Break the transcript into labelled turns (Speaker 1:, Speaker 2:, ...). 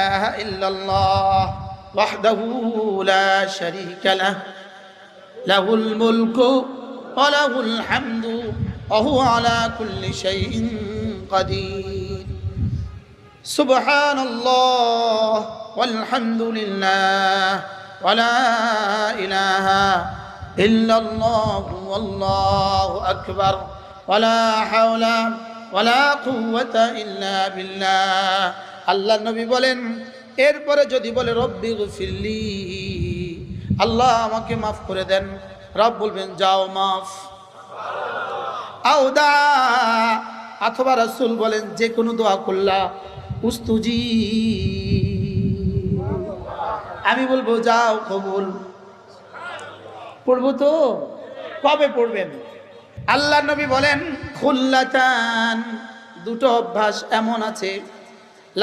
Speaker 1: ইলাহা ইল্লাল্লাহ ওয়াহদাহু লা শারীকা লাহ লাহুল মুলকু ওয়া লাহুল হামদু ওয়া হুয়া আলা কুল্লি শাইইন কাদির সুবহানাল্লাহ ওয়াল হামদুলিল্লাহ ওয়া লা ইলাহা ইল্লাল্লাহু ওয়াল্লাহু আকবার ওয়া লা হাওলা ওয়া লা কুওয়াতা ইল্লা বিল্লাহ। আল্লাহর নবী বলেন, এরপরে যদি বলে রব্বি গফিরলি, আল্লাহ আমাকে মাফ করে দেন, রব বলবেন যাও মাফ। আউদা, অথবা রাসূল বলেন যে কোনো দোয়া করলা উস্তুজি, আমি বলবো যাও কবুল। পড়বো তো? কবে পড়বেন? আল্লাহ নবী বলেন খুল্লাতান, দুটো অভ্যাস এমন আছে